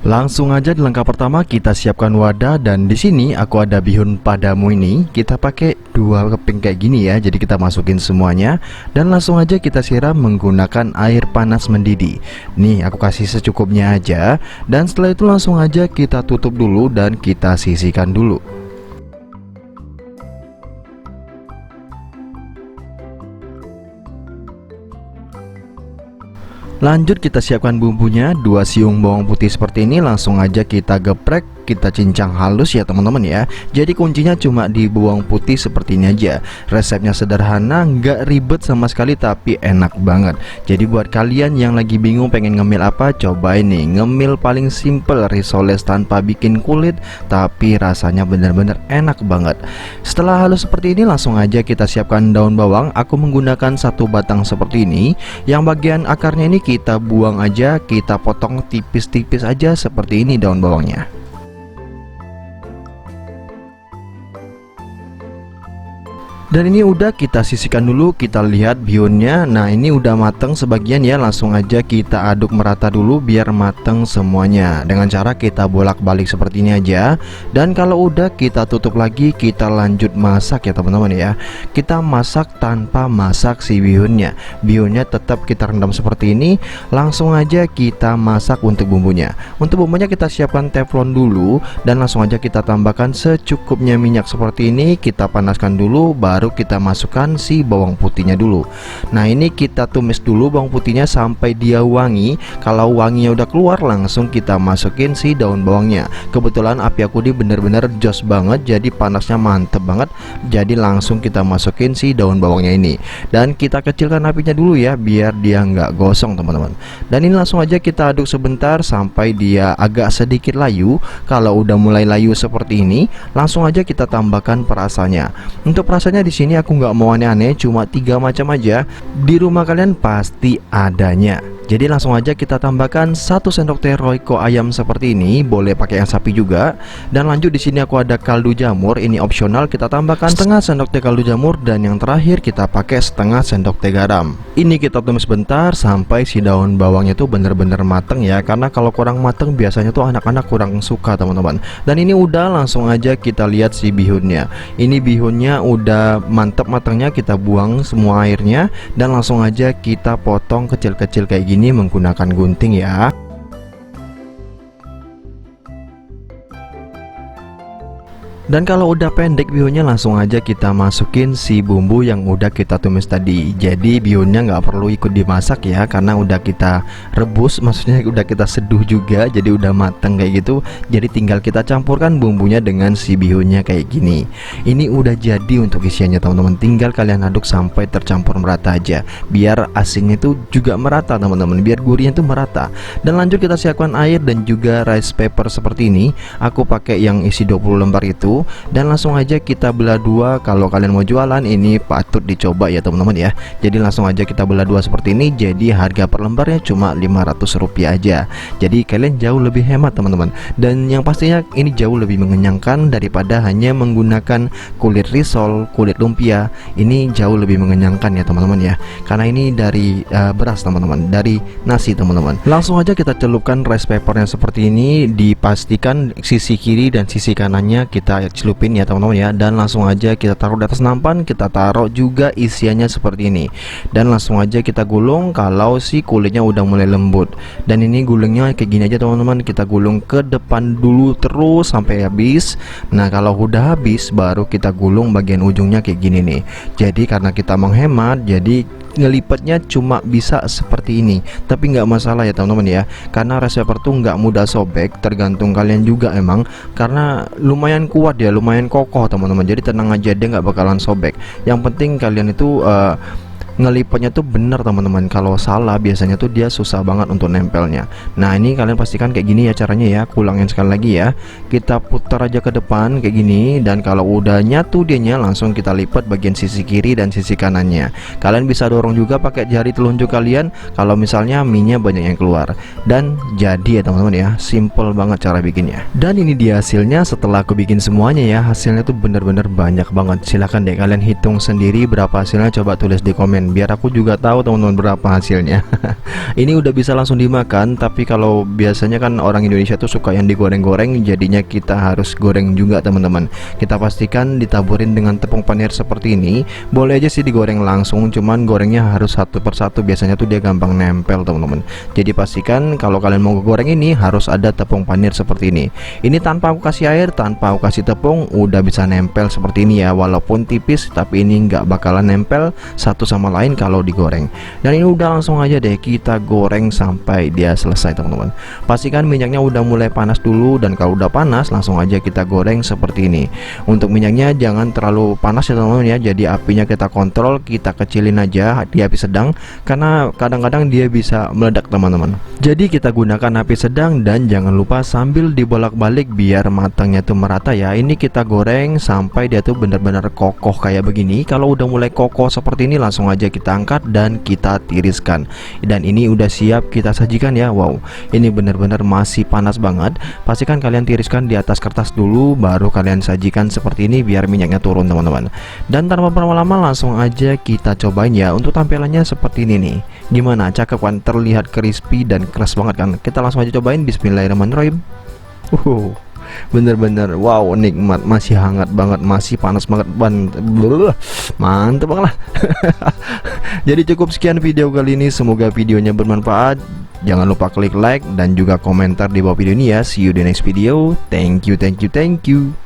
Langsung aja di langkah pertama kita siapkan wadah, dan di sini aku ada bihun padamu ini. Kita pakai 2 keping kayak gini ya. Jadi kita masukin semuanya dan langsung aja kita siram menggunakan air panas mendidih. Nih aku kasih secukupnya aja, dan setelah itu langsung aja kita tutup dulu dan kita sisihkan dulu. Lanjut kita siapkan bumbunya, 2 siung bawang putih seperti ini. Langsung aja kita geprek, kita cincang halus ya teman-teman ya. Jadi kuncinya cuma di bawang putih seperti ini aja. Resepnya sederhana, nggak ribet sama sekali, tapi enak banget. Jadi buat kalian yang lagi bingung pengen ngemil apa, cobain nih ngemil paling simple risoles tanpa bikin kulit, tapi rasanya bener-bener enak banget. Setelah halus seperti ini, langsung aja kita siapkan daun bawang. Aku menggunakan 1 batang seperti ini. Yang bagian akarnya ini kita buang aja, kita potong tipis-tipis aja seperti ini daun bawangnya. Dan ini udah kita sisihkan dulu, kita lihat bihunnya. Nah ini udah mateng sebagian ya. Langsung aja kita aduk merata dulu biar mateng semuanya, dengan cara kita bolak-balik seperti ini aja. Dan kalau udah kita tutup lagi, kita lanjut masak ya teman-teman ya. Kita masak tanpa masak si bihunnya. Bihunnya tetap kita rendam seperti ini. Langsung aja kita masak untuk bumbunya. Untuk bumbunya kita siapkan teflon dulu, dan langsung aja kita tambahkan secukupnya minyak seperti ini. Kita panaskan dulu, baru kita masukkan si bawang putihnya dulu. Nah ini kita tumis dulu bawang putihnya sampai dia wangi. Kalau wanginya udah keluar, langsung kita masukin si daun bawangnya. Kebetulan api aku ini bener-bener jos banget, jadi panasnya mantep banget. Jadi langsung kita masukin si daun bawangnya ini, dan kita kecilkan apinya dulu ya, biar dia nggak gosong teman-teman. Dan ini langsung aja kita aduk sebentar sampai dia agak sedikit layu. Kalau udah mulai layu seperti ini, langsung aja kita tambahkan perasannya. Untuk perasannya di sini aku nggak mau aneh-aneh, cuma 3 macam aja. Di rumah kalian pasti adanya. Jadi langsung aja kita tambahkan 1 sendok teh Royco ayam seperti ini, boleh pakai yang sapi juga. Dan lanjut di sini aku ada kaldu jamur, ini opsional, kita tambahkan setengah sendok teh kaldu jamur. Dan yang terakhir kita pakai setengah sendok teh garam. Ini kita tumis bentar sampai si daun bawangnya tuh bener-bener mateng ya, karena kalau kurang mateng biasanya tuh anak-anak kurang suka teman-teman. Dan ini udah, langsung aja kita lihat si bihunnya. Ini bihunnya udah mantep matangnya, kita buang semua airnya dan langsung aja kita potong kecil-kecil kayak gini menggunakan gunting ya. Dan kalau udah pendek bihunnya, langsung aja kita masukin si bumbu yang udah kita tumis tadi. Jadi bihunnya nggak perlu ikut dimasak ya, karena udah kita rebus, maksudnya udah kita seduh juga, jadi udah mateng kayak gitu. Jadi tinggal kita campurkan bumbunya dengan si bihunnya kayak gini. Ini udah jadi untuk isiannya teman-teman. Tinggal kalian aduk sampai tercampur merata aja, biar asinnya itu juga merata teman-teman, biar gurihnya itu merata. Dan lanjut kita siapkan air dan juga rice paper seperti ini. Aku pakai yang isi 20 lembar itu. Dan langsung aja kita belah 2. Kalau kalian mau jualan, ini patut dicoba ya teman-teman ya. Jadi langsung aja kita belah 2 seperti ini. Jadi harga per lembarnya cuma Rp500 aja. Jadi kalian jauh lebih hemat teman-teman. Dan yang pastinya ini jauh lebih mengenyangkan daripada hanya menggunakan kulit risol, kulit lumpia. Ini jauh lebih mengenyangkan ya teman-teman ya, karena ini dari beras teman-teman, dari nasi teman-teman. Langsung aja kita celupkan rice papernya seperti ini. Dipastikan sisi kiri dan sisi kanannya kita celupin ya teman-teman ya. Dan langsung aja kita taruh di atas nampan, kita taruh juga isiannya seperti ini. Dan langsung aja kita gulung kalau si kulitnya udah mulai lembut. Dan ini gulungnya kayak gini aja teman-teman, kita gulung ke depan dulu terus sampai habis. Nah kalau udah habis baru kita gulung bagian ujungnya kayak gini nih. Jadi karena kita menghemat, jadi ngelipatnya cuma bisa seperti ini, tapi nggak masalah ya teman-teman ya, karena rice paper tuh nggak mudah sobek, tergantung kalian juga emang, karena lumayan kuat ya, lumayan kokoh teman-teman. Jadi tenang aja, dia nggak bakalan sobek. Yang penting kalian itu ngelipatnya tuh bener teman-teman. Kalau salah biasanya tuh dia susah banget untuk nempelnya. Nah ini kalian pastikan kayak gini ya caranya ya. Kulangin sekali lagi ya, kita putar aja ke depan kayak gini. Dan kalau udah nyatu dianya, langsung kita lipat bagian sisi kiri dan sisi kanannya. Kalian bisa dorong juga pakai jari telunjuk kalian kalau misalnya minyak banyak yang keluar. Dan jadi ya teman-teman ya, simple banget cara bikinnya. Dan ini dia hasilnya setelah aku bikin semuanya ya. Hasilnya tuh bener-bener banyak banget. Silahkan deh kalian hitung sendiri berapa hasilnya, coba tulis di komen komen biar aku juga tahu teman-teman berapa hasilnya. Ini udah bisa langsung dimakan, tapi kalau biasanya kan orang Indonesia tuh suka yang digoreng-goreng, jadinya kita harus goreng juga teman-teman. Kita pastikan ditaburin dengan tepung panir seperti ini. Boleh aja sih digoreng langsung, cuman gorengnya harus satu persatu, biasanya tuh dia gampang nempel teman-teman. Jadi pastikan kalau kalian mau goreng ini harus ada tepung panir seperti ini. Ini tanpa aku kasih air, tanpa aku kasih tepung, udah bisa nempel seperti ini ya. Walaupun tipis, tapi ini nggak bakalan nempel satu sama lain kalau digoreng. Dan ini udah langsung aja deh kita goreng sampai dia selesai teman-teman. Pastikan minyaknya udah mulai panas dulu, dan kalau udah panas langsung aja kita goreng seperti ini. Untuk minyaknya jangan terlalu panas ya teman-teman ya, jadi apinya kita kontrol, kita kecilin aja di api sedang, karena kadang-kadang dia bisa meledak teman-teman. Jadi kita gunakan api sedang, dan jangan lupa sambil dibolak-balik biar matangnya tuh merata ya. Ini kita goreng sampai dia tuh benar-benar kokoh kayak begini. Kalau udah mulai kokoh seperti ini langsung aja kita angkat dan kita tiriskan. Dan ini udah siap kita sajikan ya. Wow, ini benar-benar masih panas banget. Pastikan kalian tiriskan di atas kertas dulu, baru kalian sajikan seperti ini biar minyaknya turun teman-teman. Dan tanpa berlama-lama langsung aja kita cobain ya. Untuk tampilannya seperti ini nih. Gimana, cakep kan? Terlihat crispy dan keras banget kan? Kita langsung aja cobain. Bismillahirrahmanirrahim. Bener-bener wow, nikmat, masih hangat banget, masih panas banget, mantep banget lah. Jadi cukup sekian video kali ini, semoga videonya bermanfaat. Jangan lupa klik like dan juga komentar di bawah video ini ya. See you di next video. Thank you.